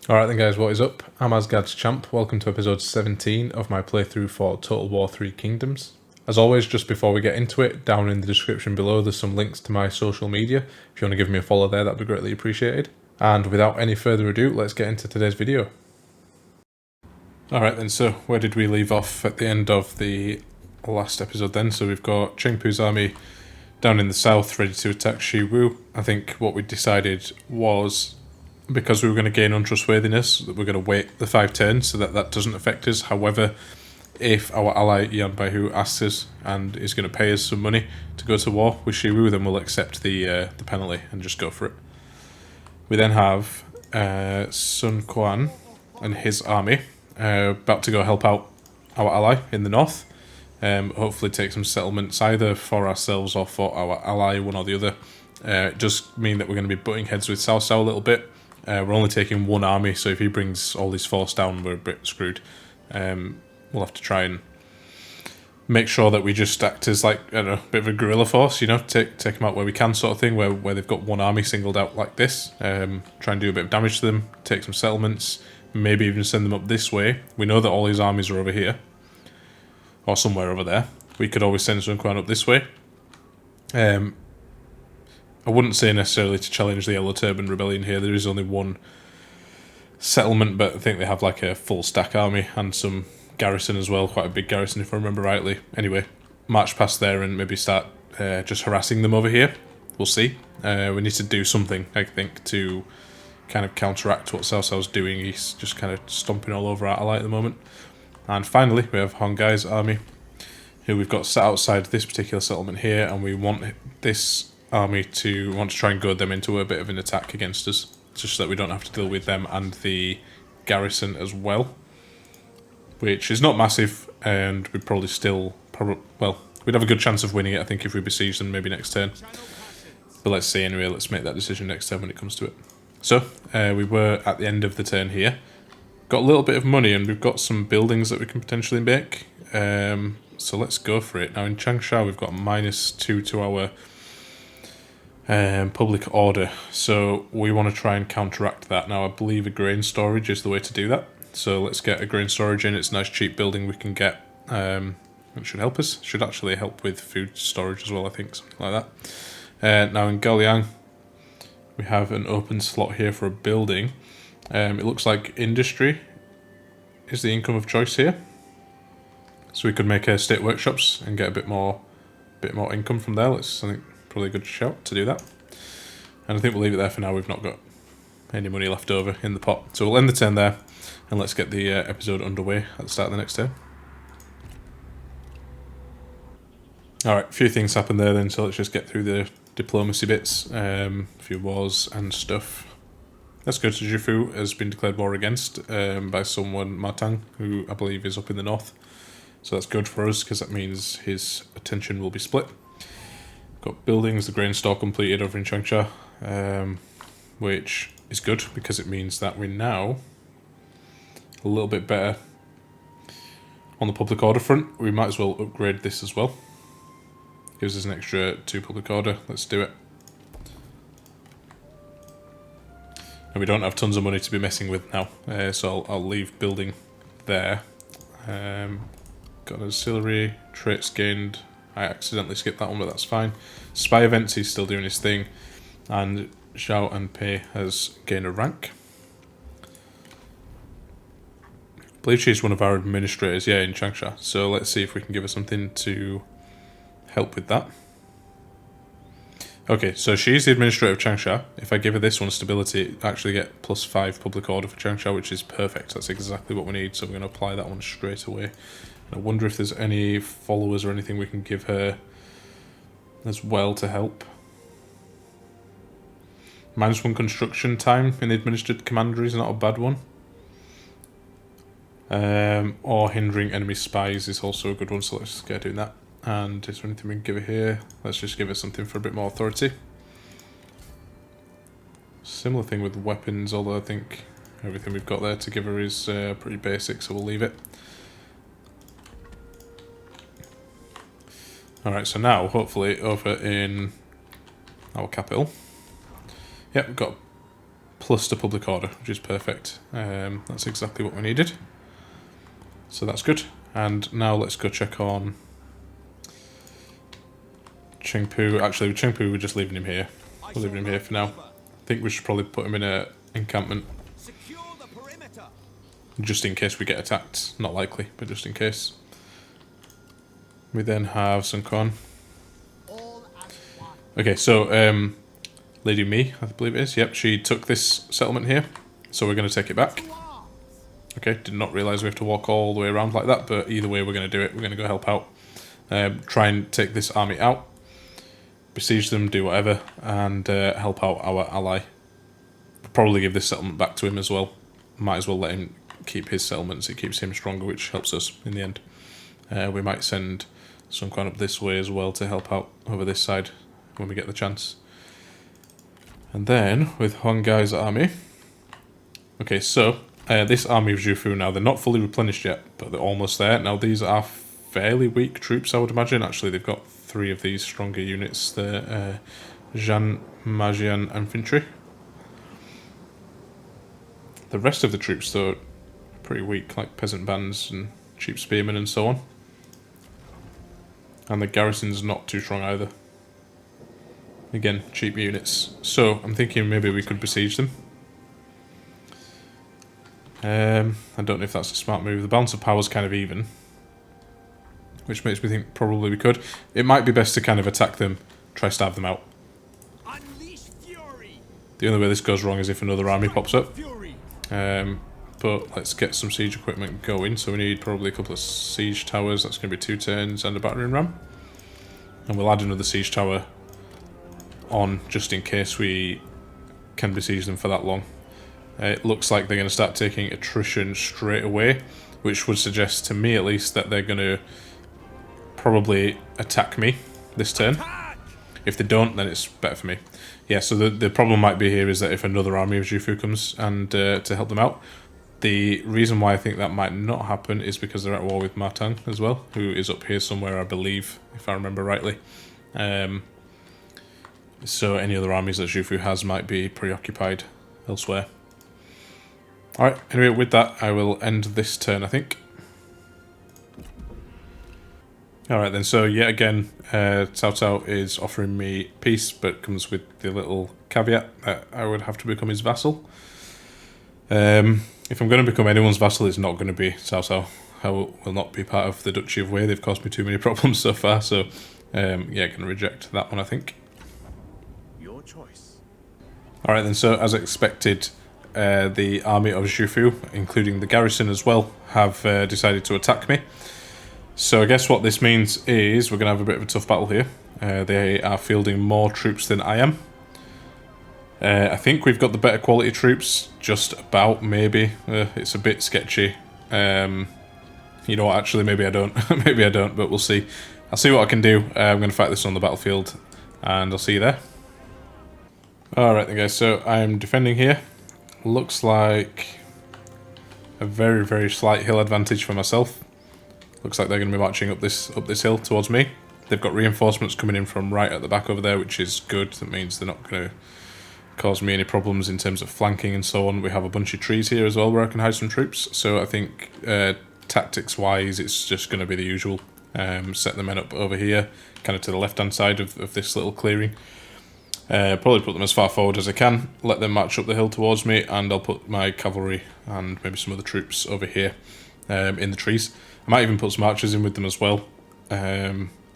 Alright then guys, what is up? I'm AsgardsChamp, welcome to episode 17 of my playthrough for Total War 3 Kingdoms. As always, just before we get into it, down in the description below there's some links to my social media. If you want to give me a follow there, that'd be greatly appreciated. And without any further ado, let's get into today's video. Alright then, so where did we leave off at the end of the last episode then? So we've got Chengpu's army down in the south ready to attack Shiwu. I think what we decided was, because we were going to gain untrustworthiness, that we're going to wait the 5 turns so that doesn't affect us. However, if our ally Yan Baihu asks us and is going to pay us some money to go to war with Shiwu, then we'll accept the penalty and just go for it. We then have Sun Jian and his army about to go help out our ally in the north. Hopefully take some settlements either for ourselves or for our ally, one or the other. It does mean that we're going to be butting heads with Cao Cao a little bit. We're only taking one army, so if he brings all his force down, we're a bit screwed. We'll have to try and make sure that we just act as, like, I don't know, a bit of a guerrilla force, you know, take them out where we can, sort of thing, where they've got one army singled out like this. Try and do a bit of damage to them, take some settlements, maybe even send them up this way. We know that all his armies are over here, or somewhere over there. We could always send Sun Quan up this way. I wouldn't say necessarily to challenge the Yellow Turban Rebellion here. There is only one settlement, but I think they have like a full stack army and some garrison as well, quite a big garrison if I remember rightly. Anyway, march past there and maybe start just harassing them over here. We'll see. We need to do something, I think, to kind of counteract what Cao Cao's doing. He's just kind of stomping all over our ally at the moment. And finally, we have Hong Gai's army, who we've got sat outside this particular settlement here, and we want this army to try and goad them into a bit of an attack against us, just so that we don't have to deal with them and the garrison as well, which is not massive, and we'd probably still we'd have a good chance of winning it, I think, if we besiege them maybe next turn. But let's see anyway. Let's make that decision next turn when it comes to it. So we were at the end of the turn here, got a little bit of money, and we've got some buildings that we can potentially make. So let's go for it. Now in Changsha we've got -2 to our public order, so we want to try and counteract that. Now I believe a grain storage is the way to do that, so let's get a grain storage in. It's a nice cheap building we can get. It should help us, should actually help with food storage as well, I think, something like that. Now in Gaoliang we have an open slot here for a building. It looks like industry is the income of choice here, so we could make state workshops and get a bit more income from there. I think probably a good shout to do that. And I think we'll leave it there for now. We've not got any money left over in the pot. So we'll end the turn there, and let's get the episode underway at the start of the next turn. Alright, a few things happened there then, so let's just get through the diplomacy bits. A few wars and stuff. That's good. Zhifu has been declared war against by someone, Matang, who I believe is up in the north. So that's good for us, because that means his attention will be split. Got buildings, the grain store completed over in Changsha, which is good because it means that we're now a little bit better on the public order front. We might as well upgrade this as well. Gives us an extra 2 public order. Let's do it. And we don't have tons of money to be messing with now, so I'll leave building there. Got an auxiliary, traits gained. I accidentally skipped that one, but that's fine. Spy events, he's still doing his thing. And Xiao and Pei has gained a rank. I believe she's one of our administrators, yeah, in Changsha. So let's see if we can give her something to help with that. Okay, so she's the administrator of Changsha. If I give her this one, stability, I actually get +5 public order for Changsha, which is perfect. That's exactly what we need, so we're going to apply that one straight away. I wonder if there's any followers or anything we can give her as well to help. -1 construction time in the administered commandery is not a bad one. Or hindering enemy spies is also a good one, so let's just get doing that. And is there anything we can give her here? Let's just give her something for a bit more authority. Similar thing with weapons, although I think everything we've got there to give her is pretty basic, so we'll leave it. Alright, so now, hopefully, over in our capital, yep, we've got plus the public order, which is perfect. That's exactly what we needed. So that's good. And now let's go check on Chengpu. Actually, with Chengpu, we're just leaving him here. We're leaving him here for now. I think we should probably put him in a encampment. Just in case we get attacked. Not likely, but just in case. We then have Sun Jian. Okay, so Lady Mi, I believe it is. Yep, she took this settlement here. So we're going to take it back. Okay, did not realise we have to walk all the way around like that, but either way we're going to do it. We're going to go help out. Try and take this army out. Besiege them, do whatever, and help out our ally. Probably give this settlement back to him as well. Might as well let him keep his settlements. It keeps him stronger, which helps us in the end. We might send Sun Jian up this way as well to help out over this side when we get the chance. And then with Huang Gai's army. Okay, so this army of Zhufu now, they're not fully replenished yet, but they're almost there. Now these are fairly weak troops, I would imagine. Actually, they've got 3 of these stronger units. The Jian infantry. The rest of the troops, though, are pretty weak, like peasant bands and cheap spearmen and so on. And the garrison's not too strong either. Again, cheap units. So, I'm thinking maybe we could besiege them. I don't know if that's a smart move. The balance of power is kind of even, which makes me think probably we could. It might be best to kind of attack them, try starve them out. The only way this goes wrong is if another army pops up. But let's get some siege equipment going. So we need probably a couple of siege towers. That's going to be 2 turns and a battering ram. And we'll add another siege tower on just in case we can besiege them for that long. It looks like they're going to start taking attrition straight away, which would suggest to me at least that they're going to probably attack me this turn. If they don't, then it's better for me. Yeah, so the problem might be here is that if another army of Zhufu comes and to help them out, the reason why I think that might not happen is because they're at war with Matang as well, who is up here somewhere, I believe, if I remember rightly. So any other armies that Zhufu has might be preoccupied elsewhere. Alright, anyway, with that, I will end this turn, I think. Alright then, so yet again, Cao Cao is offering me peace, but comes with the little caveat that I would have to become his vassal. If I'm going to become anyone's vassal, it's not going to be Cao Cao. I will not be part of the Duchy of Wei. They've caused me too many problems so far, so yeah, going to reject that one, I think. Your choice. Alright then, so as expected, the army of Zhufu, including the garrison as well, have decided to attack me. So I guess what this means is we're going to have a bit of a tough battle here. They are fielding more troops than I am. I think we've got the better quality troops, just about, maybe. It's a bit sketchy. You know what, actually, maybe I don't. Maybe I don't, but we'll see. I'll see what I can do. I'm going to fight this on the battlefield, and I'll see you there. Alright then guys, so I'm defending here. Looks like a very, very slight hill advantage for myself. Looks like they're going to be marching up this hill towards me. They've got reinforcements coming in from right at the back over there, which is good. That means they're not going to cause me any problems in terms of flanking and so on. We have a bunch of trees here as well where I can hide some troops. So I think tactics-wise, it's just going to be the usual. Set the men up over here, kind of to the left-hand side of this little clearing. Probably put them as far forward as I can, let them march up the hill towards me, and I'll put my cavalry and maybe some other troops over here in the trees. I might even put some archers in with them as well.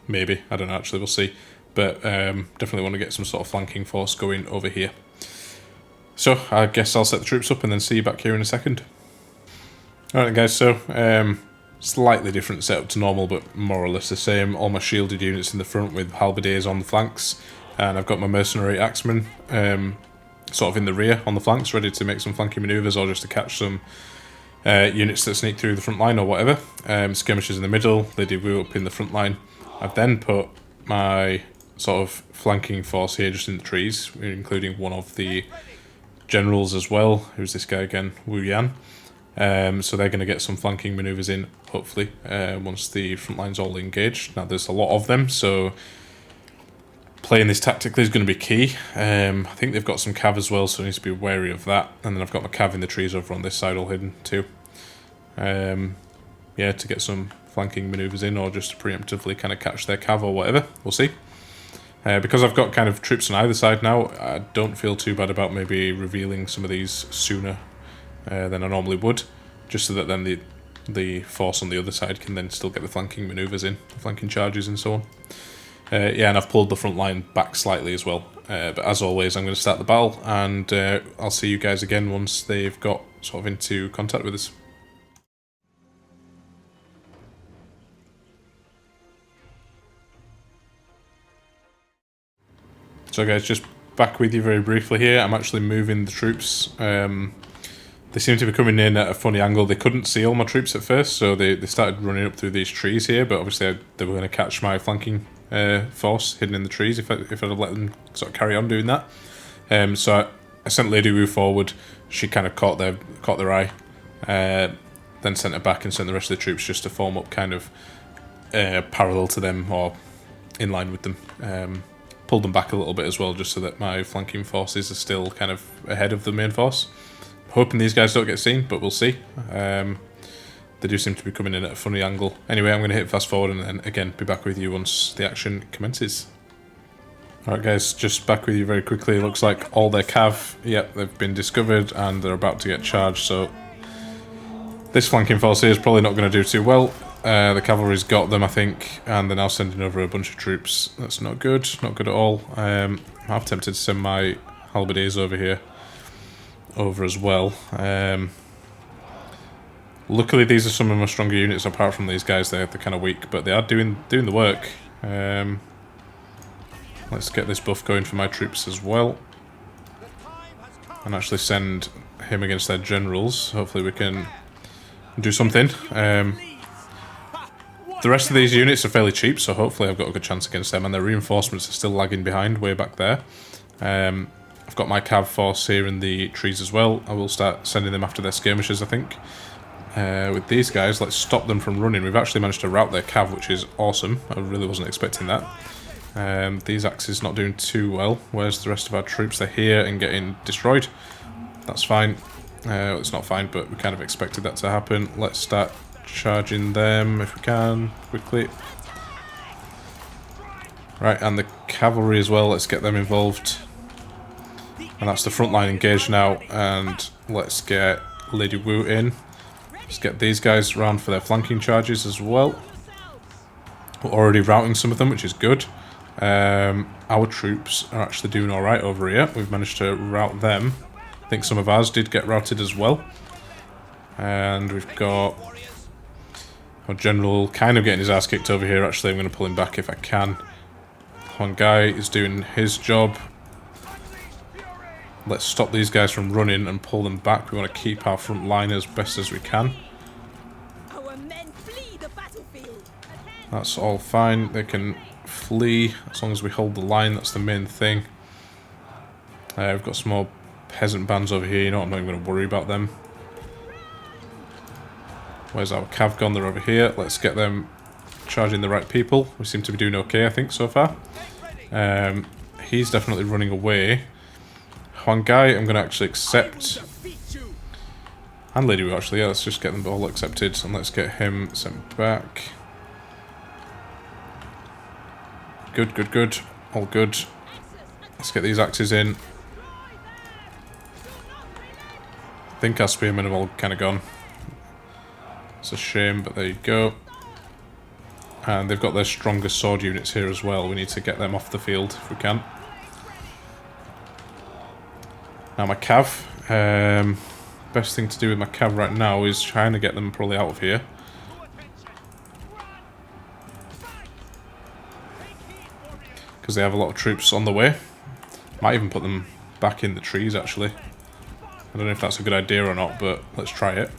Maybe, I don't know, actually, we'll see. But definitely want to get some sort of flanking force going over here. So I guess I'll set the troops up and then see you back here in a second. Alright guys, so slightly different setup to normal, but more or less the same. All my shielded units in the front with halberdiers on the flanks. And I've got my mercenary axemen sort of in the rear on the flanks, ready to make some flanking manoeuvres or just to catch some units that sneak through the front line or whatever. Skirmishers in the middle, Lady Wu up in the front line. I've then put my sort of flanking force here just in the trees, including one of the generals as well. Who's this guy again? Wu Yan. So they're going to get some flanking manoeuvres in, hopefully, once the front line's all engaged. Now there's a lot of them, so playing this tactically is going to be key. I think they've got some cav as well, so I need to be wary of that. And then I've got my cav in the trees over on this side all hidden too. Yeah, to get some flanking manoeuvres in, or just to preemptively kind of catch their cav or whatever. We'll see. Because I've got kind of troops on either side now, I don't feel too bad about maybe revealing some of these sooner than I normally would, just so that then the force on the other side can then still get the flanking manoeuvres in, the flanking charges and so on. Yeah, and I've pulled the front line back slightly as well. But as always, I'm going to start the battle, and I'll see you guys again once they've got sort of into contact with us. So guys, just back with you very briefly here. I'm actually moving the troops. They seem to be coming in at a funny angle. They couldn't see all my troops at first, so they started running up through these trees here, but obviously they were going to catch my flanking force hidden in the trees if I'd have let them sort of carry on doing that. So I sent Lady Wu forward. She kind of caught their eye, then sent her back and sent the rest of the troops just to form up kind of parallel to them or in line with them. Pulled them back a little bit as well, just so that my flanking forces are still kind of ahead of the main force. Hoping these guys don't get seen, but we'll see. They do seem to be coming in at a funny angle. Anyway, I'm going to hit fast forward and then again be back with you once the action commences. Alright guys, just back with you very quickly. It looks like all their cav, yep, they've been discovered and they're about to get charged, so this flanking force here is probably not going to do too well. The cavalry's got them, I think, and they're now sending over a bunch of troops. That's not good at all. I'm half tempted to send my halberdiers over here, over as well. Luckily, these are some of my stronger units. Apart from these guys, they're kind of weak, but they are doing the work. Let's get this buff going for my troops as well, and actually send him against their generals. Hopefully, we can do something. The rest of these units are fairly cheap, so hopefully I've got a good chance against them, and their reinforcements are still lagging behind way back there. I've got my cav force here in the trees as well. I will start sending them after their skirmishers, I think. With these guys, let's stop them from running. We've actually managed to rout their cav, which is awesome. I really wasn't expecting that. These axes not doing too well. Where's the rest of our troops? They're here and getting destroyed. That's fine. It's not fine, but we kind of expected that to happen. Let's start charging them if we can, quickly. Right, and the cavalry as well, let's get them involved. And that's the front line engaged now, and let's get Lady Wu in. Let's get these guys round for their flanking charges as well. We're already routing some of them, which is good. Our troops are actually doing alright over here. We've managed to rout them. I think some of ours did get routed as well. And we've got our general kind of getting his ass kicked over here. Actually, I'm going to pull him back if I can. One guy is doing his job. Let's stop these guys from running and pull them back. We want to keep our front line as best as we can. That's all fine. They can flee as long as we hold the line. That's the main thing. We've got some more peasant bands over here. You know what? I'm not even going to worry about them. Where's our cav gone? They're over here. Let's get them charging the right people. We seem to be doing okay, I think, so far. He's definitely running away. One guy I'm going to actually accept. And Lady Wu, actually. Yeah, let's just get them all accepted. And let's get him sent back. Good, good, good. All good. Let's get these axes in. I think our spearmen have all kind of gone. It's a shame, but there you go. And they've got their strongest sword units here as well. We need to get them off the field if we can. Now my cav. Best thing to do with my cav right now is trying to get them probably out of here. Because they have a lot of troops on the way. Might even put them back in the trees, actually. I don't know if that's a good idea or not, but let's try it.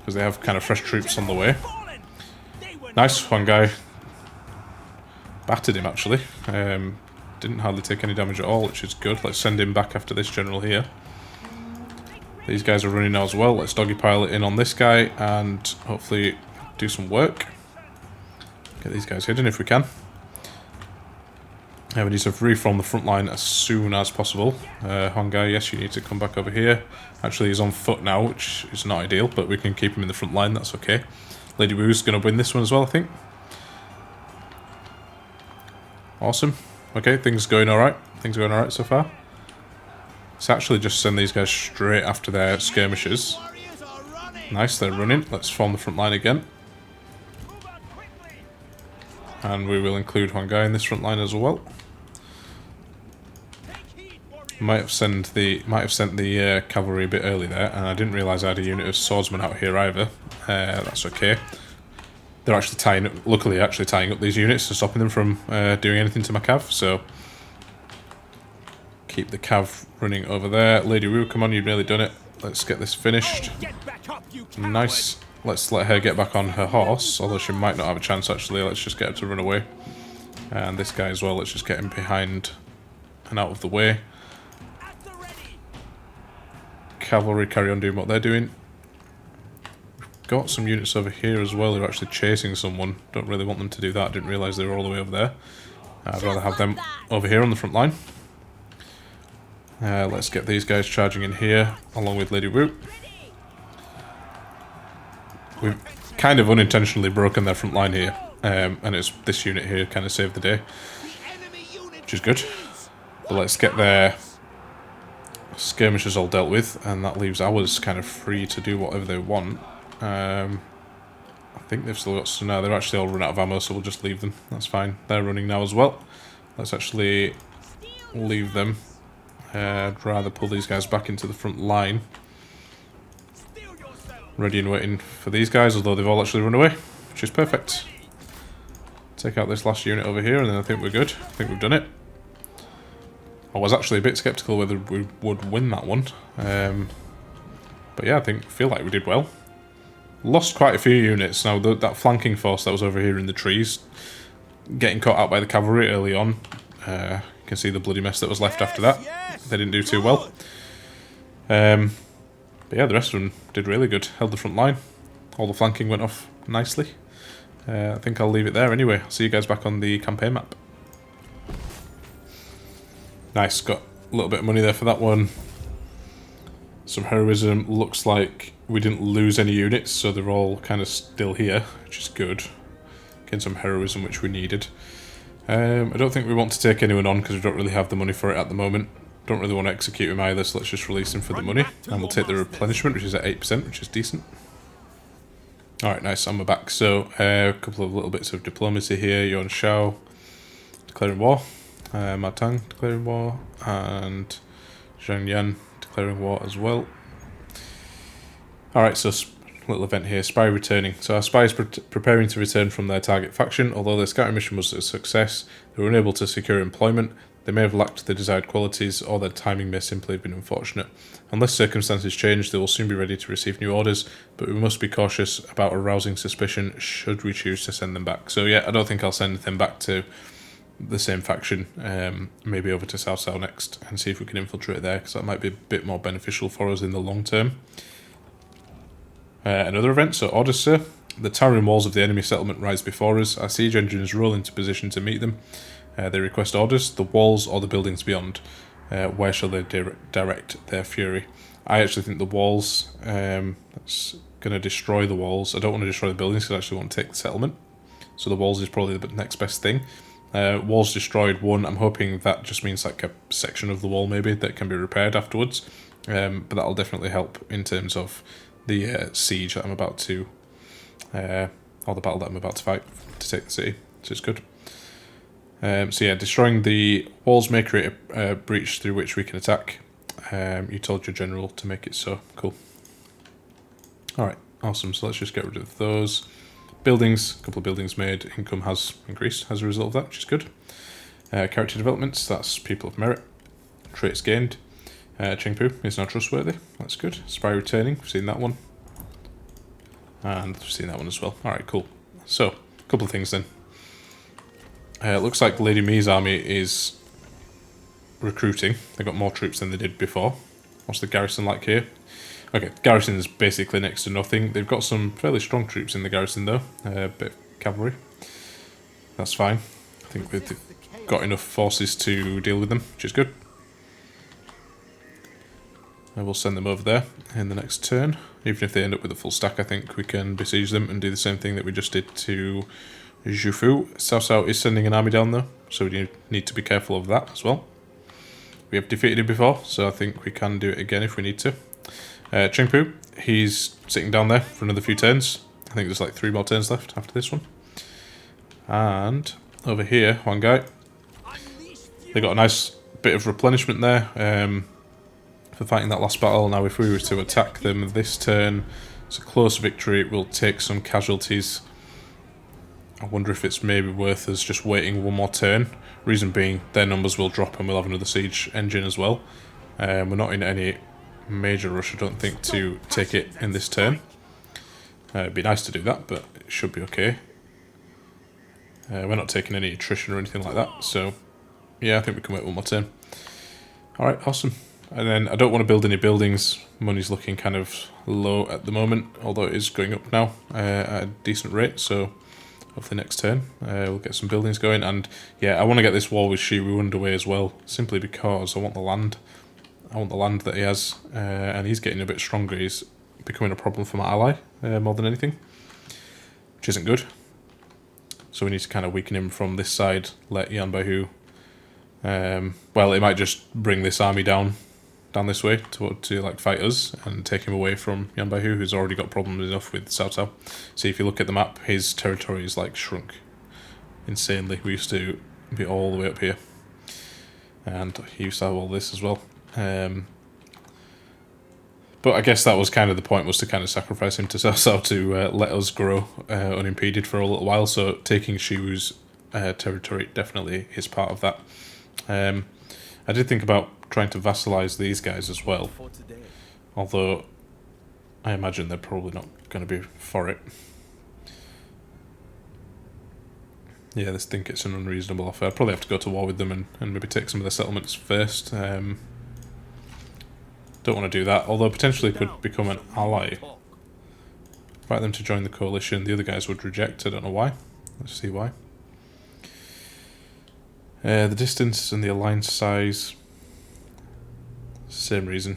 Because they have kind of fresh troops on the way. Nice, one guy. Battered him, actually. Didn't hardly take any damage at all, which is good. Let's send him back after this general here. These guys are running now as well. Let's doggy pile it in on this guy and hopefully do some work. Get these guys hidden if we can. We need to reform the front line as soon as possible. Hongai, yes, you need to come back over here. Actually, he's on foot now, which is not ideal, but we can keep him in the front line, that's okay. Lady Wu's going to win this one as well, I think. Awesome. Okay, things going alright. Things are going alright so far. Let's actually just send these guys straight after their skirmishers. Nice, they're running. Let's form the front line again. And we will include Hongai in this front line as well. Might have sent the cavalry a bit early there, and I didn't realise I had a unit of swordsmen out here either. That's okay. They're actually luckily tying up these units and stopping them from doing anything to my cav, so keep the cav running over there. Lady Wu, come on, you've nearly done it. Let's get this finished. Nice. Let's let her get back on her horse, although she might not have a chance actually. Let's just get her to run away. And this guy as well, let's just get him behind and out of the way. Cavalry carry on doing what they're doing. We've got some units over here as well who are actually chasing someone. Don't really want them to do that. Didn't realise they were all the way over there. I'd rather have them over here on the front line. Let's get these guys charging in here along with Lady Wu. We've kind of unintentionally broken their front line here, and it's this unit here kind of saved the day, which is good. But let's get their skirmishers all dealt with, and that leaves ours kind of free to do whatever they want. I think they've still got some now. They're actually all run out of ammo, so we'll just leave them. That's fine. They're running now as well. Let's actually leave them. I'd rather pull these guys back into the front line. Ready and waiting for these guys, although they've all actually run away, which is perfect. Take out this last unit over here, and then I think we're good. I think we've done it. I was actually a bit sceptical whether we would win that one. But yeah, feel like we did well. Lost quite a few units. Now, that flanking force that was over here in the trees, getting caught out by the cavalry early on. You can see the bloody mess that was left after that. They didn't do too well. But yeah, the rest of them did really good. Held the front line. All the flanking went off nicely. I think I'll leave it there anyway. I'll see you guys back on the campaign map. Nice, got a little bit of money there for that one. Some heroism. Looks like we didn't lose any units, so they're all kind of still here, which is good. Getting some heroism, which we needed. I don't think we want to take anyone on because we don't really have the money for it at the moment. Don't really want to execute him either, so let's just release him for the money. And we'll take the replenishment, which is at 8%, which is decent. Alright, nice, and we're back. So, a couple of little bits of diplomacy here. Yuan Shao declaring war. Ma Tang declaring war. And Sun Jian declaring war as well. Alright, so little event here. Spy returning. So our spies preparing to return from their target faction. Although their scouting mission was a success, they were unable to secure employment. They may have lacked the desired qualities, or their timing may simply have been unfortunate. Unless circumstances change, they will soon be ready to receive new orders, but we must be cautious about arousing suspicion should we choose to send them back. So yeah, I don't think I'll send them back to the same faction, maybe over to Cao Cao next, and see if we can infiltrate there, because that might be a bit more beneficial for us in the long term. Another event, so orders, sir. The towering walls of the enemy settlement rise before us. Our siege engines roll into position to meet them. They request orders, the walls or the buildings beyond. Where shall they direct their fury? I actually think the walls, that's going to destroy the walls. I don't want to destroy the buildings because I actually want to take the settlement. So the walls is probably the next best thing. Walls destroyed, one. I'm hoping that just means like a section of the wall maybe that can be repaired afterwards. But that'll definitely help in terms of the siege that I'm about to, or the battle that I'm about to fight to take the city, which is good. So yeah, destroying the walls may create a breach through which we can attack. You told your general to make it so. Cool. Alright, awesome. So let's just get rid of those. Buildings, a couple of buildings made. Income has increased as a result of that, which is good. Character developments, that's people of merit. Traits gained. Chengpu is now trustworthy. That's good. Spy returning, we've seen that one. And we've seen that one as well. Alright, cool. So, a couple of things then. It looks like Lady Mi's army is recruiting. They've got more troops than they did before. What's the garrison like here? Okay, garrison is basically next to nothing. They've got some fairly strong troops in the garrison though. A bit of cavalry. That's fine. I think with got enough forces to deal with them, which is good. I will send them over there in the next turn. Even if they end up with a full stack, I think we can besiege them and do the same thing that we just did to Zhufu. Cao Cao is sending an army down though, so we need to be careful of that as well. We have defeated him before, so I think we can do it again if we need to. Chengpu, he's sitting down there for another few turns. I think there's like 3 more turns left after this one. And over here, one guy. They got a nice bit of replenishment there for fighting that last battle. Now if we were to attack them this turn, it's a close victory. It will take some casualties. I wonder if it's maybe worth us just waiting one more turn. Reason being, their numbers will drop and we'll have another siege engine as well. We're not in any major rush, I don't think, to take it in this turn. It'd be nice to do that, but it should be okay. We're not taking any attrition or anything like that, so yeah, I think we can wait one more turn. Alright, awesome. And then I don't want to build any buildings. Money's looking kind of low at the moment, although it is going up now at a decent rate, so hopefully next turn we'll get some buildings going. And yeah, I want to get this war with Shiwu underway as well, simply because I want the land. I want the land that he has, and he's getting a bit stronger. He's becoming a problem for my ally more than anything, which isn't good. So we need to kind of weaken him from this side, let Yan Baihu... well, it might just bring this army down this way to like fight us and take him away from Yan Baihu, who's already got problems enough with Cao Cao. See, if you look at the map, his territory is like shrunk insanely. We used to be all the way up here, and he used to have all this as well. But I guess that was kind of the point, was to kind of sacrifice him to Cao Cao to let us grow unimpeded for a little while. So taking Shiwu's territory definitely is part of that. I did think about trying to vassalize these guys as well, although I imagine they're probably not going to be for it. Yeah, I think it's an unreasonable offer. I'd probably have to go to war with them and maybe take some of the settlements first. Don't want to do that, although potentially could become an ally. Invite them to join the coalition. The other guys would reject, I don't know why. Let's see why. The distance and the alliance size, same reason,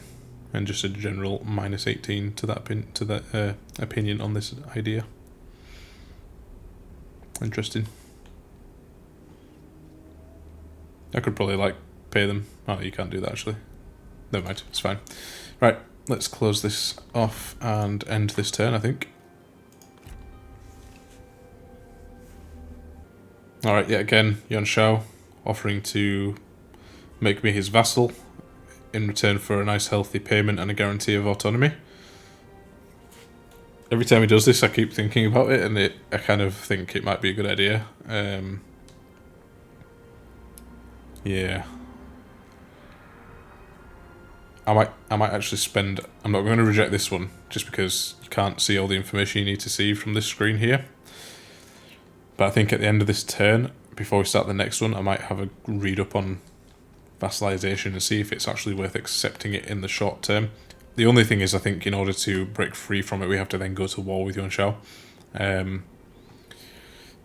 and just a general -18 to that opinion on this idea. Interesting. I could probably like pay them. Oh, you can't do that actually. Never mind, it's fine. Right, let's close this off and end this turn, I think. Alright, yeah, again, Yuan Shao offering to make me his vassal in return for a nice healthy payment and a guarantee of autonomy. Every time he does this, I keep thinking about it, and I kind of think it might be a good idea. Yeah. I might actually spend... I'm not going to reject this one, just because you can't see all the information you need to see from this screen here. But I think at the end of this turn, before we start the next one, I might have a read up on vassalization and see if it's actually worth accepting it in the short term. The only thing is, I think in order to break free from it, we have to then go to war with Yuan Shao,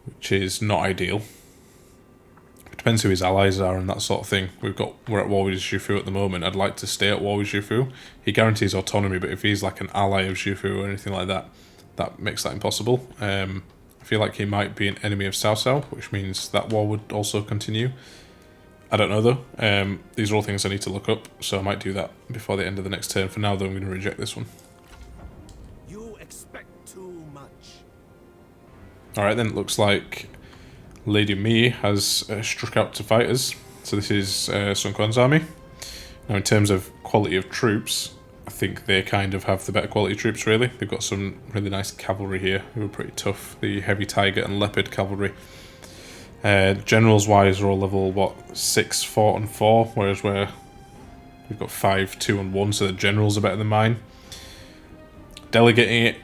which is not ideal. It depends who his allies are and that sort of thing. We're at war with Zhufu at the moment. I'd like to stay at war with Zhufu. He guarantees autonomy, but if he's like an ally of Zhufu or anything like that, that makes that impossible. I feel like he might be an enemy of Cao Cao, which means that war would also continue. I don't know though. These are all things I need to look up, so I might do that before the end of the next turn. For now though, I'm going to reject this one. You expect too much. Alright then, it looks like Lady Mi has struck out to fight us. So this is Sun Quan's army. Now in terms of quality of troops, I think they kind of have the better quality troops really. They've got some really nice cavalry here who are pretty tough. The heavy tiger and leopard cavalry. Generals wise are all level, what, 6, 4 and 4, whereas we've got 5, 2 and 1, so the generals are better than mine. Delegating it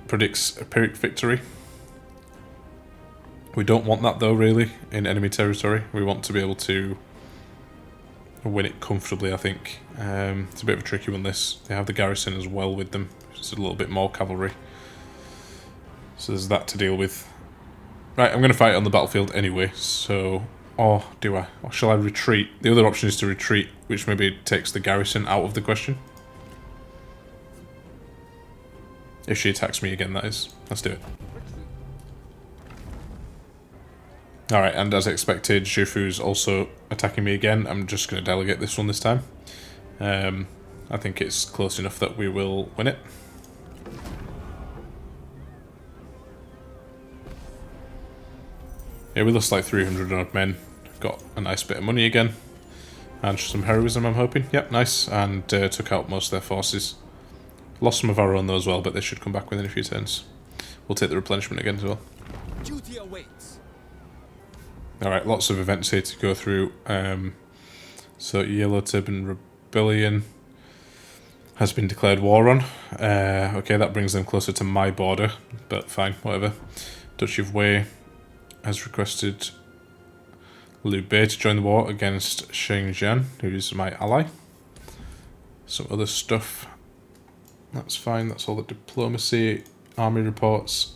predicts a Pyrrhic victory. We don't want that though really in enemy territory. We want to be able to win it comfortably, I think. It's a bit of a tricky one this. They have the garrison as well with them, just a little bit more cavalry. So there's that to deal with. Right, I'm going to fight on the battlefield anyway, so Or do I? Or shall I retreat? The other option is to retreat, which maybe takes the garrison out of the question. If she attacks me again, that is. Let's do it. Alright, and as expected, Zhufu's also attacking me again. I'm just going to delegate this one this time. I think it's close enough that we will win it. Yeah, we lost like 300 odd men. Got a nice bit of money again. And some heroism, I'm hoping. Yep, nice. And took out most of their forces. Lost some of our own though as well, but they should come back within a few turns. We'll take the replenishment again as well. Duty awaits. Alright, lots of events here to go through. So Yellow Turban Rebellion has been declared war on. Okay, that brings them closer to my border, but fine, whatever. Duchy of Wei has requested Liu Bei to join the war against Sun Jian, who is my ally. Some other stuff. That's fine, that's all the diplomacy. Army reports.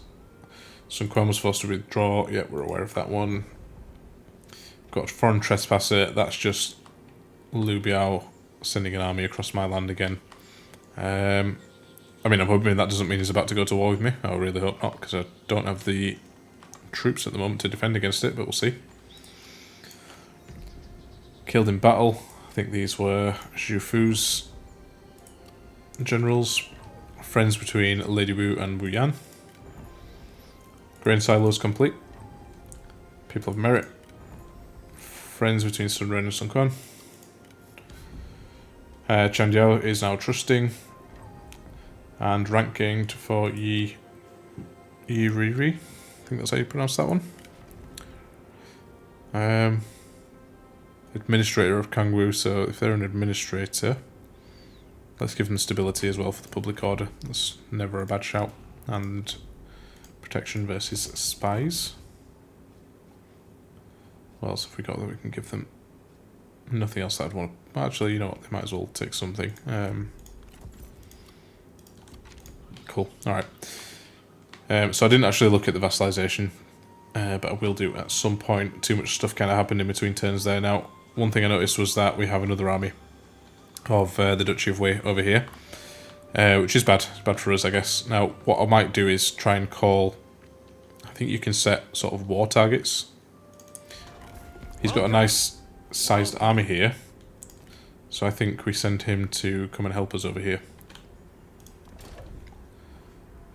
Sun Quan was forced to withdraw. Yeah, we're aware of that one. Got foreign trespasser. That's just Liu Biao sending an army across my land again. I mean, I'm hoping that doesn't mean he's about to go to war with me. I really hope not, because I don't have the troops at the moment to defend against it, but we'll see. Killed in battle. I think these were Zhufu's generals. Friends between Lady Wu and Wu Yan. Grain silos complete. People of merit. Friends between Sun Ren and Sun Quan. Chan Diao is now trusting. And ranking for Yi Riri. I think that's how you pronounce that one. Administrator of Kangwu, so if they're an administrator, let's give them stability as well for the public order. That's never a bad shout. And protection versus spies. What else have we got that we can give them? Nothing else that I'd want to... Actually, you know what? They might as well take something. Cool. Alright. So I didn't actually look at the vassalization, but I will do at some point. Too much stuff kind of happened in between turns there. Now, one thing I noticed was that we have another army of the Duchy of Wei over here, which is bad. It's bad for us, I guess. Now, what I might do is try and call... I think you can set sort of war targets. He's got a nice sized army here, so I think we send him to come and help us over here.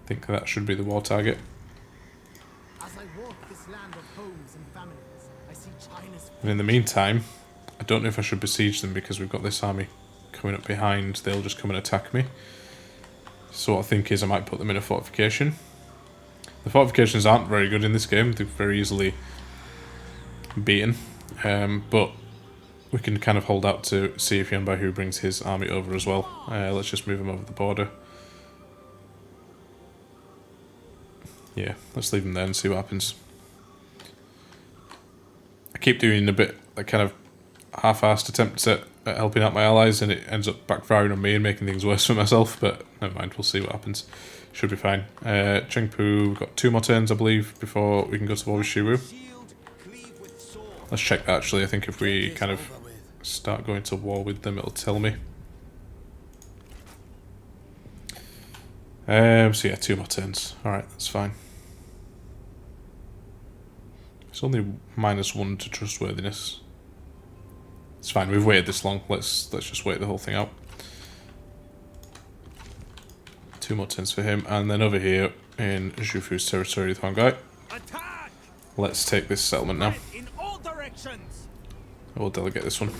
I think that should be the war target. As I walk this land of homes and families, I see China's... And in the meantime, I don't know if I should besiege them because we've got this army coming up behind. They'll just come and attack me. So what I think is I might put them in a fortification. The fortifications aren't very good in this game. They're very easily beaten. But we can kind of hold out to see if Yanbaihu brings his army over as well. Let's just move him over the border. Yeah, let's leave him there and see what happens. I keep doing a bit, like, kind of half-assed attempts at helping out my allies, and it ends up backfiring on me and making things worse for myself, but never mind, we'll see what happens. Should be fine. Chengpu, we've got 2 more turns, I believe, before we can go to war with Shiwu. Let's check that, actually. I think if we kind of start going to war with them, it'll tell me. So yeah, 2 more turns. Alright, that's fine. It's only -1 to trustworthiness. It's fine, we've waited this long. Let's just wait the whole thing out. 2 more turns for him, and then over here in Zhufu's territory with Huangai. Let's take this settlement now. I will delegate this one.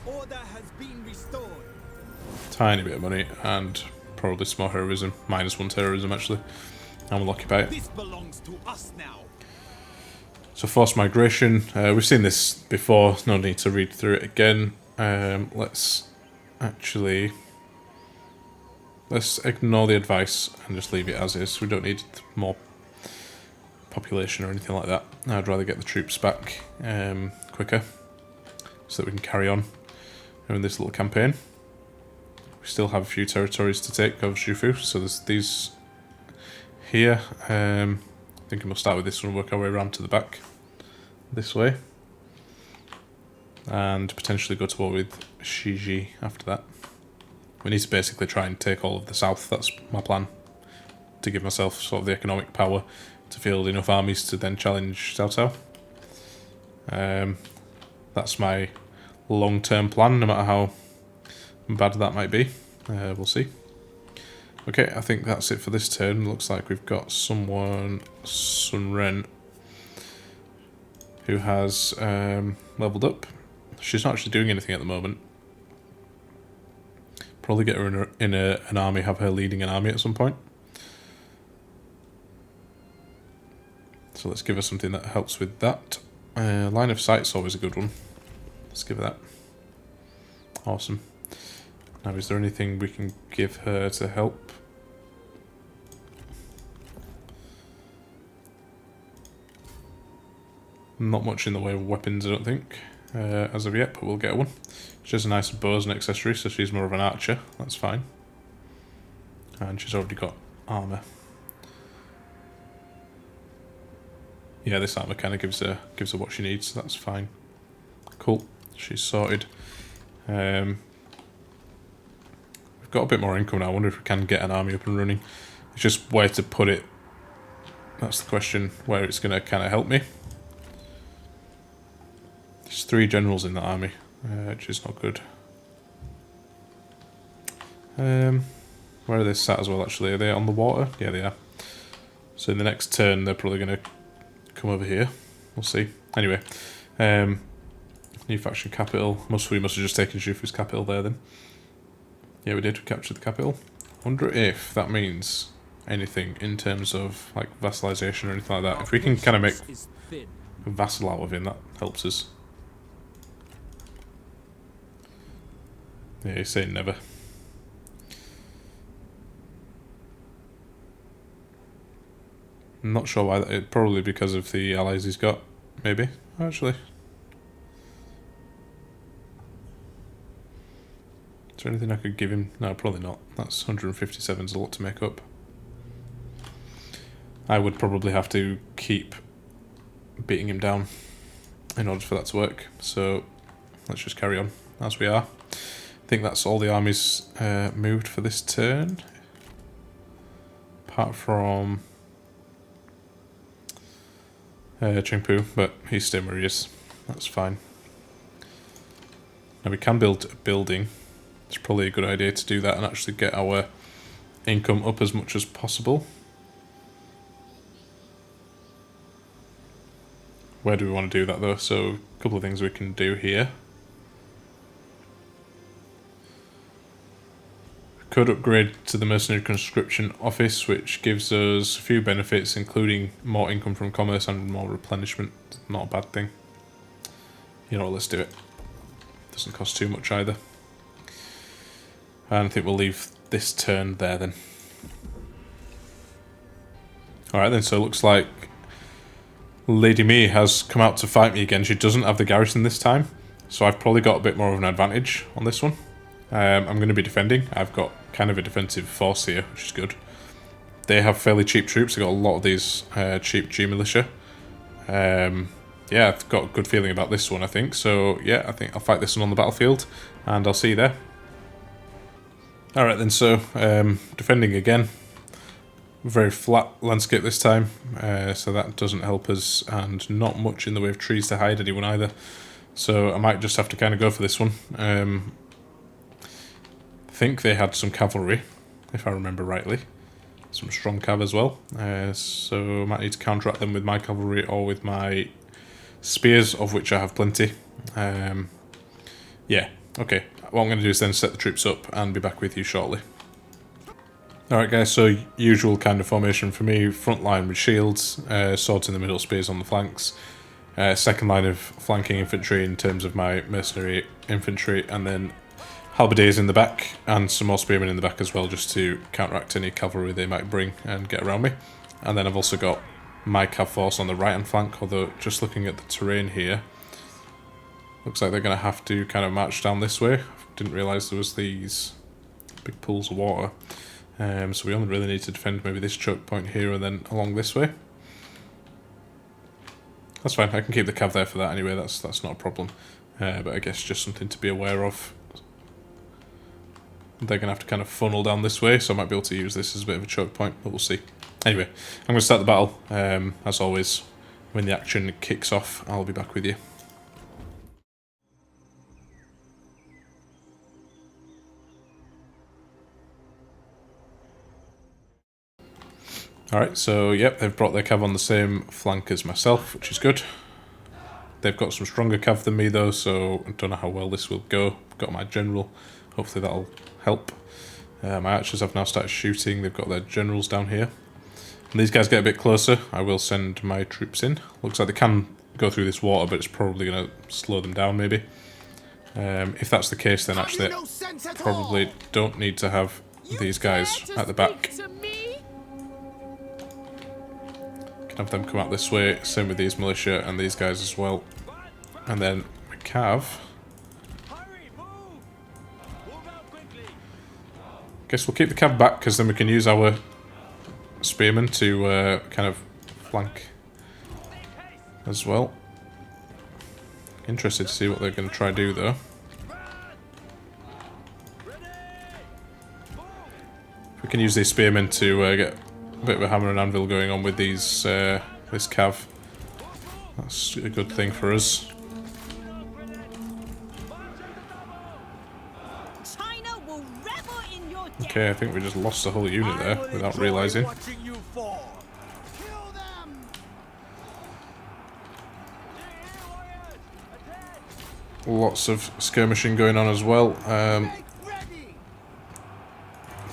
Order has been restored. Tiny bit of money and probably some more heroism. -1 terrorism actually. And we'll occupy it. This belongs to us now. So forced migration. We've seen this before. No need to read through it again. Let's ignore the advice and just leave it as is. We don't need more population or anything like that. I'd rather get the troops back quicker so that we can carry on in this little campaign. We still have a few territories to take of Zhufu, so there's these here. thinking we'll start with this one and work our way around to the back. This way. And potentially go to war with Shiji after that. We need to basically try and take all of the south, that's my plan. To give myself sort of the economic power to field enough armies to then challenge Cao Cao. That's my long-term plan, no matter how bad that might be. We'll see. Okay, I think that's it for this turn. Looks like we've got someone, Sun Jian, who has leveled up. She's not actually doing anything at the moment. Probably get her in an army, have her leading an army at some point. So let's give her something that helps with that. Line of sight's always a good one. Let's give her that. Awesome. Now, is there anything we can give her to help? Not much in the way of weapons, I don't think, as of yet, but we'll get one. She has a nice bow as an accessory, so she's more of an archer. That's fine. And she's already got armour. Yeah, this armour kind of gives her what she needs, so that's fine. Cool. She's sorted. We've got a bit more income now. I wonder if we can get an army up and running. It's just where to put it. That's the question, where it's going to kind of help me. There's 3 generals in that army, which is not good. Where are they sat as well, actually? Are they on the water? Yeah, they are. So in the next turn, they're probably going to come over here. We'll see. Anyway, new faction capital. We must have just taken Shufu's capital there then. Yeah, we did. We captured the capital. Wonder if that means anything in terms of like vassalization or anything like that. If we can kind of make a vassal out of him, that helps us. Yeah, he's saying never. I'm not sure why. Probably because of the allies he's got. Maybe, actually. Is there anything I could give him? No, probably not. That's 157 is a lot to make up. I would probably have to keep beating him down in order for that to work. So let's just carry on as we are. I think that's all the armies moved for this turn. Apart from Chengpu, but he's staying where he is. That's fine. Now we can build a building. It's probably a good idea to do that and actually get our income up as much as possible. Where do we want to do that though? So a couple of things we can do here. We could upgrade to the mercenary conscription office, which gives us a few benefits, including more income from commerce and more replenishment. Not a bad thing. You know what, let's do it. Doesn't cost too much either. And I think we'll leave this turn there then. Alright then, so it looks like Lady Mi has come out to fight me again. She doesn't have the garrison this time, so I've probably got a bit more of an advantage on this one. I'm going to be defending. I've got kind of a defensive force here, which is good. They have fairly cheap troops. I've got a lot of these cheap G militia. Yeah, I've got a good feeling about this one, I think. So yeah, I think I'll fight this one on the battlefield, and I'll see you there. Alright then, so defending again. Very flat landscape this time, so that doesn't help us, and not much in the way of trees to hide anyone either. So I might just have to kind of go for this one. I think they had some cavalry, if I remember rightly. Some strong cav as well. So I might need to counteract them with my cavalry or with my spears, of which I have plenty. Yeah, okay. What I'm going to do is then set the troops up and be back with you shortly. Alright guys, so usual kind of formation for me. Front line with shields, swords in the middle, spears on the flanks. Second line of flanking infantry in terms of my mercenary infantry, and then halberdiers in the back and some more spearmen in the back as well, just to counteract any cavalry they might bring and get around me. And then I've also got my cav force on the right hand flank, although just looking at the terrain here, looks like they're going to have to kind of march down this way. Didn't realise there was these big pools of water. So we only really need to defend maybe this choke point here and then along this way. That's fine. I can keep the cav there for that anyway. That's not a problem. But I guess just something to be aware of. They're going to have to kind of funnel down this way, so I might be able to use this as a bit of a choke point, but we'll see. Anyway, I'm going to start the battle. As always, when the action kicks off, I'll be back with you. Alright, so yep, they've brought their cav on the same flank as myself, which is good. They've got some stronger cav than me though, so I don't know how well this will go. I've got my general, hopefully that'll help. My archers have now started shooting, they've got their generals down here. When these guys get a bit closer, I will send my troops in. Looks like they can go through this water, but it's probably going to slow them down maybe. If that's the case, then actually I probably don't need to have these guys at the back. Can have them come out this way, same with these militia and these guys as well. And then my cav. Guess we'll keep the cav back because then we can use our spearmen to kind of flank as well. Interested to see what they're going to try to do though. We can use these spearmen to get a bit of a hammer and anvil going on with these this cav. That's a good thing for us. Okay, I think we just lost the whole unit there without realising. Lots of skirmishing going on as well.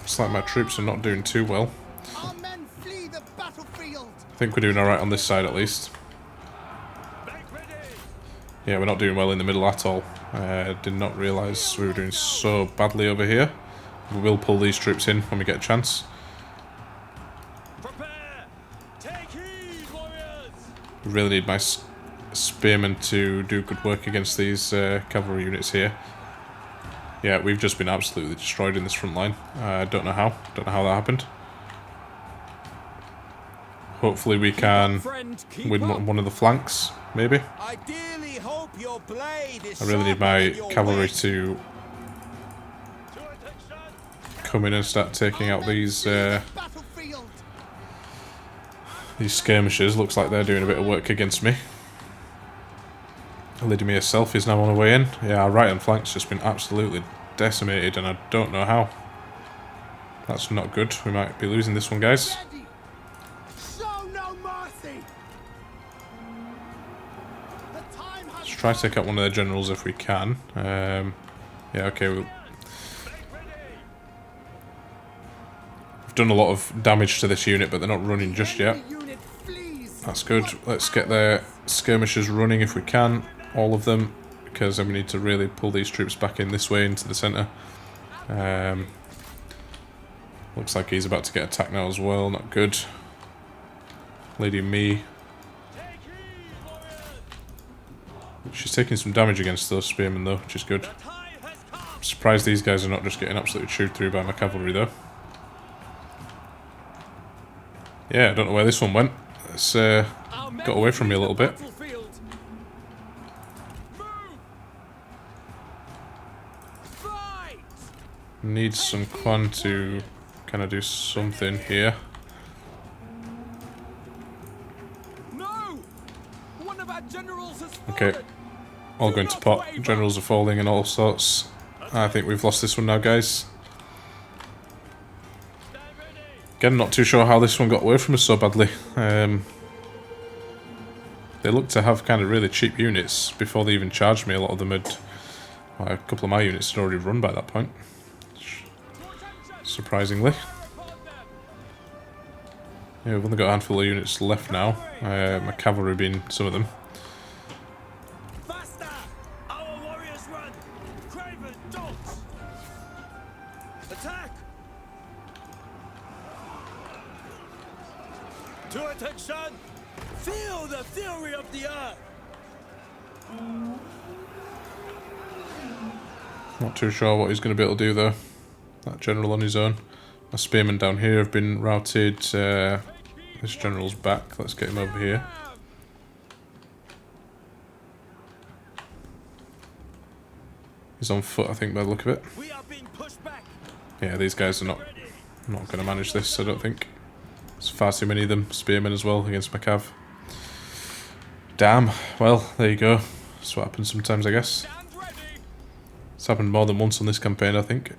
It's like my troops are not doing too well. I think we're doing alright on this side at least. Yeah, we're not doing well in the middle at all. Did not realise we were doing so badly over here. We will pull these troops in when we get a chance. We really need my spearmen to do good work against these cavalry units here. Yeah, we've just been absolutely destroyed in this front line. I don't know how. Don't know how that happened. Hopefully we can win one of the flanks, maybe. I really need my cavalry to come in and start taking out these skirmishers. Looks like they're doing a bit of work against me. Lady Mia herself is now on her way in. Yeah, our right hand flank's just been absolutely decimated and I don't know how. That's not good. We might be losing this one, guys. Let's try to take out one of their generals if we can. Yeah, okay. We've done a lot of damage to this unit, but they're not running just yet. That's good. Let's get their skirmishers running if we can. All of them, because then we need to really pull these troops back in this way into the centre. Looks like he's about to get attacked now as well, not good. Lady Me. She's taking some damage against those spearmen though, which is good. I'm surprised these guys are not just getting absolutely chewed through by my cavalry though. Yeah, I don't know where this one went. It's got away from me a little bit. Needs some Quan to kind of do something here. Okay, all going to pot. Generals are falling and all sorts. I think we've lost this one now, guys. Again, not too sure how this one got away from us so badly. They look to have kind of really cheap units before they even charged me. A lot of them had... Well, a couple of my units had already run by that point. Surprisingly. Yeah, we've only got a handful of units left now. My cavalry being some of them. To attention! Feel the fury of the earth! Not too sure what he's going to be able to do though. That general on his own. My spearmen down here have been routed. This general's back. Let's get him over here. He's on foot, I think, by the look of it. We are being pushed back. Yeah, these guys are not going to manage this, I don't think. There's far too many of them. Spearmen as well against my cav. Damn. Well, there you go. That's what happens sometimes, I guess. Stand ready. It's happened more than once on this campaign, I think.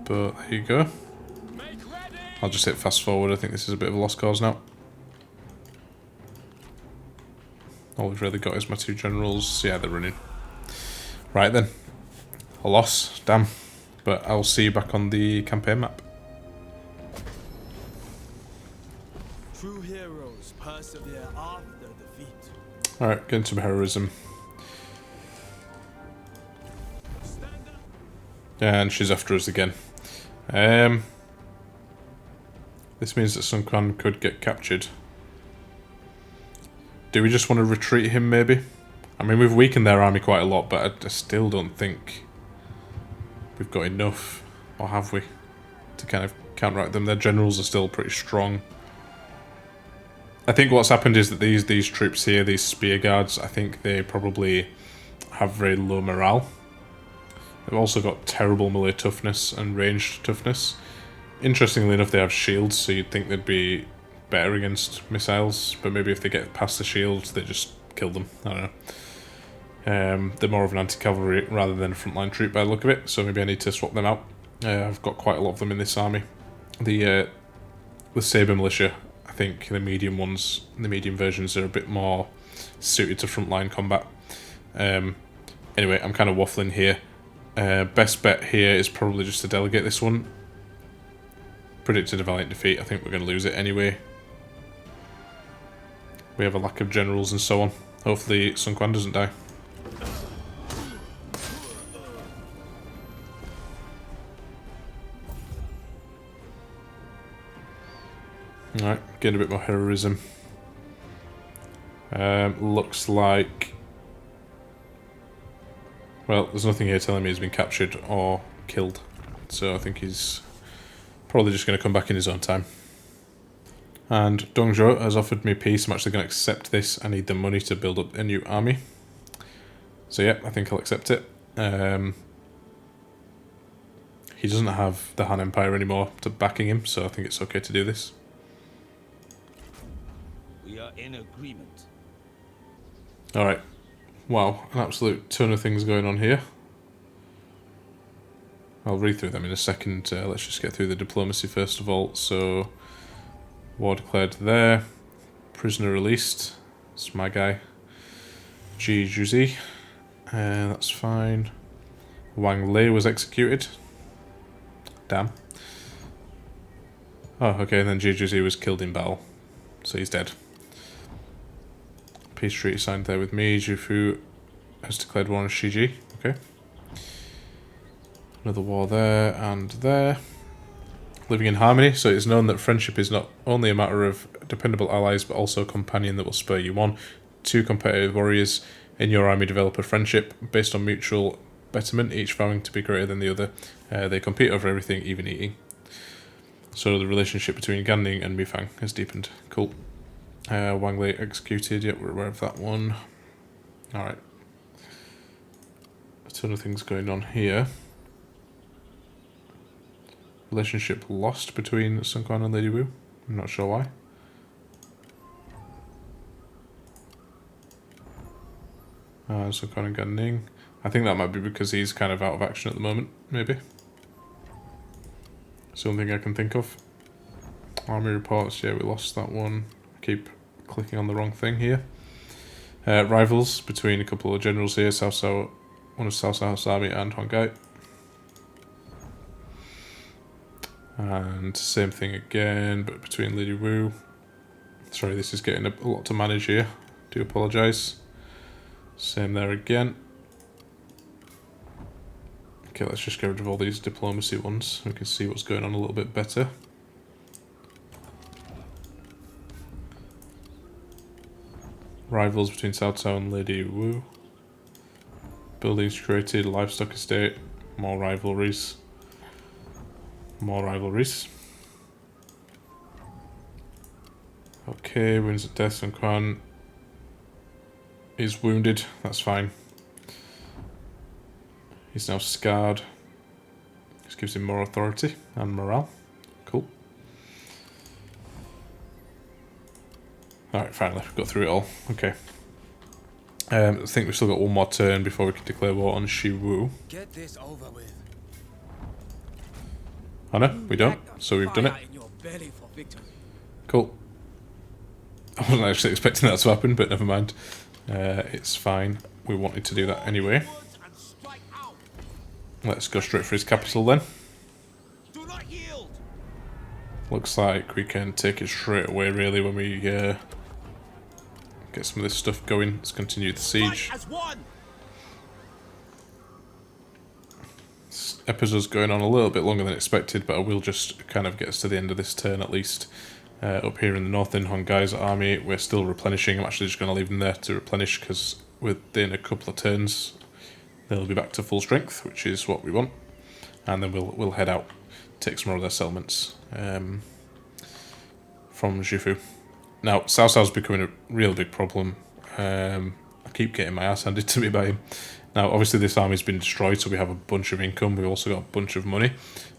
But there you go. Make ready. I'll just hit fast forward. I think this is a bit of a lost cause now. All we've really got is my two generals. Yeah, they're running. Right then. A loss. Damn. But I'll see you back on the campaign map. True heroes persevere after defeat. Alright, getting some heroism. Stand up. And she's after us again. This means that Sun Jian could get captured. Do we just want to retreat him, maybe? I mean, we've weakened their army quite a lot, but I still don't think we've got enough, or have we, to kind of counteract them. Their generals are still pretty strong. I think what's happened is that these troops here, these spear guards, I think they probably have very low morale. They've also got terrible melee toughness and ranged toughness. Interestingly enough, they have shields, so you'd think they'd be better against missiles, but maybe if they get past the shields, they just kill them. I don't know. They're more of an anti-cavalry rather than a frontline troop by the look of it, so maybe I need to swap them out. I've got quite a lot of them in this army. The Sabre Militia, I think the medium ones, the medium versions are a bit more suited to frontline combat. Anyway, I'm kind of waffling here. Best bet here is probably just to delegate this one. Predicted a valiant defeat. I think we're going to lose it anyway. We have a lack of generals and so on. Hopefully Sun Jian doesn't die. Alright, getting a bit more heroism. Looks like... Well, there's nothing here telling me he's been captured or killed. So I think he's probably just going to come back in his own time. And Dongzhou has offered me peace. I'm actually going to accept this. I need the money to build up a new army. So yeah, I think I'll accept it. He doesn't have the Han Empire anymore to backing him, so I think it's okay to do this. We are in agreement. Alright. Wow, an absolute ton of things going on here. I'll read through them in a second. Let's just get through the diplomacy first of all. So, war declared there. Prisoner released. It's my guy. Ji Juzi. That's fine. Wang Lei was executed. Damn. Oh, okay, and then Ji Juzi was killed in battle. So he's dead. Peace treaty signed there with me. Jufu has declared war on Shiji. Okay. Another war there and there. Living in harmony, so it's known that friendship is not only a matter of dependable allies, but also a companion that will spur you on. Two competitive warriors in your army develop a friendship based on mutual betterment, each vowing to be greater than the other. They compete over everything, even eating. So the relationship between Gan Ning and Mifang has deepened. Cool. Wang Lei executed. Yep, we're aware of that one. Alright. A ton of things going on here. Relationship lost between Sun Jian and Lady Wu. I'm not sure why. Sun Jian and Gan Ning. I think that might be because he's kind of out of action at the moment, maybe. It's the only thing I can think of. Army reports, yeah, we lost that one. I keep clicking on the wrong thing here. Rivals between a couple of generals here, one of Cao Cao's army and Huang Gai. And same thing again, but between Lady Wu. Sorry, this is getting a lot to manage here. Do apologise. Same there again. Okay, let's just get rid of all these diplomacy ones. We can see what's going on a little bit better. Rivals between Cao Cao and Lady Wu. Buildings created, livestock estate, more rivalries. More rivalries. Okay, wounds at death. Sun Jian is wounded. That's fine. He's now scarred. This gives him more authority and morale. Cool. Alright, finally, we've got through it all. Okay. I think we've still got one more turn before we can declare war on Shiwu. Get this over with. Oh no, we don't. So we've done it. Fire in your belly for victory. Cool. I wasn't actually expecting that to happen, but never mind. It's fine. We wanted to do that anyway. And strike out. Let's go straight for his capital then. Do not yield. Looks like we can take it straight away really when we get some of this stuff going. Let's continue the siege. Fight as one. This episode's going on a little bit longer than expected, but I will just kind of get us to the end of this turn at least. Up here in the north in Hongai's army, we're still replenishing. I'm actually just going to leave them there to replenish because within a couple of turns they'll be back to full strength, which is what we want. And then we'll head out, take some more of their settlements from Zhifu. Now, Cao Cao's becoming a real big problem. I keep getting my ass handed to me by him. Now, obviously this army's been destroyed, so we have a bunch of income. We've also got a bunch of money.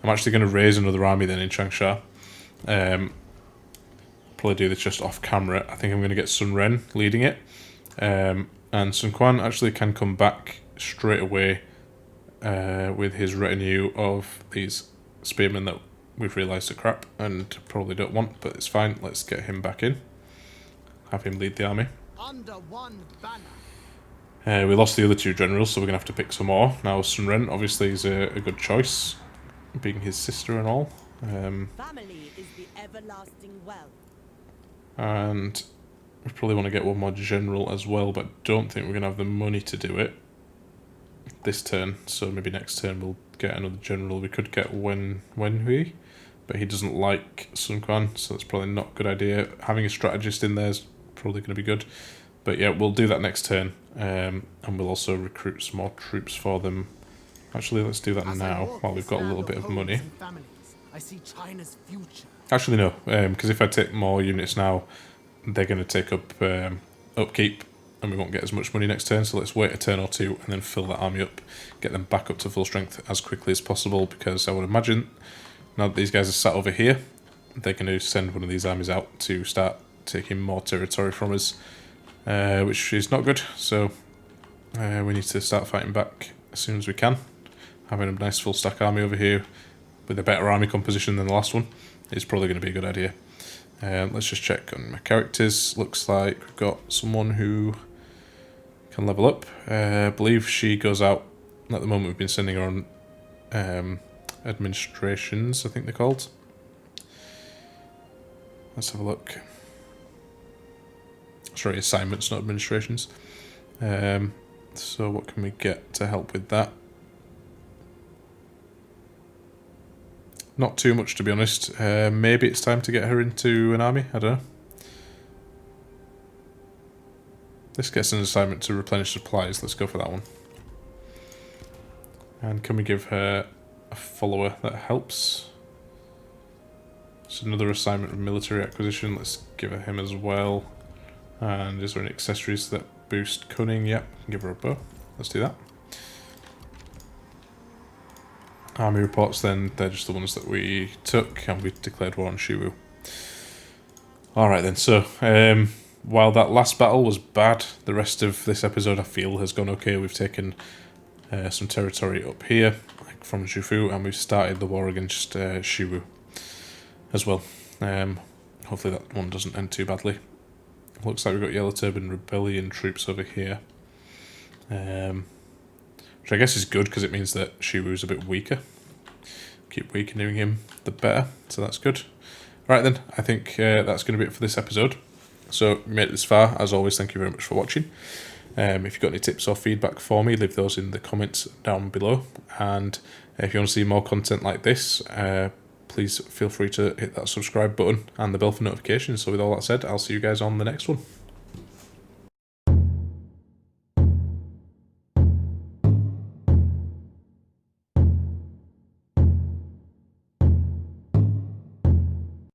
I'm actually going to raise another army then in Changsha. Probably do this just off camera. I think I'm going to get Sun Ren leading it. And Sun Quan actually can come back straight away with his retinue of these spearmen that we've realised are crap and probably don't want, but it's fine. Let's get him back in. Have him lead the army. Under one banner. We lost the other two generals, so we're going to have to pick some more. Now, Sun Ren obviously is a good choice, being his sister and all. Family is the everlasting wealth. And we probably want to get one more general as well, but I don't think we're going to have the money to do it this turn. So maybe next turn we'll get another general. We could get Wen Hui, but he doesn't like Sun Quan, so that's probably not a good idea. Having a strategist in there is probably going to be good. But yeah, we'll do that next turn, and we'll also recruit some more troops for them. Actually, let's do that now, while we've got a little bit of money. I see China's future. Actually, no, because if I take more units now, they're going to take up upkeep, and we won't get as much money next turn, so let's wait a turn or two, and then fill that army up, get them back up to full strength as quickly as possible, because I would imagine, now that these guys are sat over here, they're going to send one of these armies out to start taking more territory from us. Which is not good, so we need to start fighting back as soon as we can. Having a nice full stack army over here with a better army composition than the last one is probably going to be a good idea. Let's just check on my characters. Looks like we've got someone who can level up. I believe she goes out, at the moment we've been sending her on administrations, I think they're called. Let's have a look. Sorry, assignments, not administrations. So what can we get to help with that? Not too much, to be honest. Maybe it's time to get her into an army, I don't know. This gets an assignment to replenish supplies, let's go for that one. And can we give her a follower that helps? It's another assignment of military acquisition, let's give her him as well. And is there any accessories that boost cunning? Yep, give her a bow. Let's do that. Army reports then, they're just the ones that we took, and we declared war on Shiwu. Alright then, so while that last battle was bad, the rest of this episode I feel has gone okay. We've taken some territory up here, like from Zhifu, and we've started the war against Shiwu as well. Hopefully that one doesn't end too badly. Looks like we've got Yellow Turban Rebellion troops over here. Which I guess is good because it means that Shiwu's a bit weaker. Keep weakening him, the better. So that's good. Right then, I think that's going to be it for this episode. So if you made it this far, as always, thank you very much for watching. If you've got any tips or feedback for me, leave those in the comments down below. And if you want to see more content like this, please feel free to hit that subscribe button and the bell for notifications. So with all that said, I'll see you guys on the next one.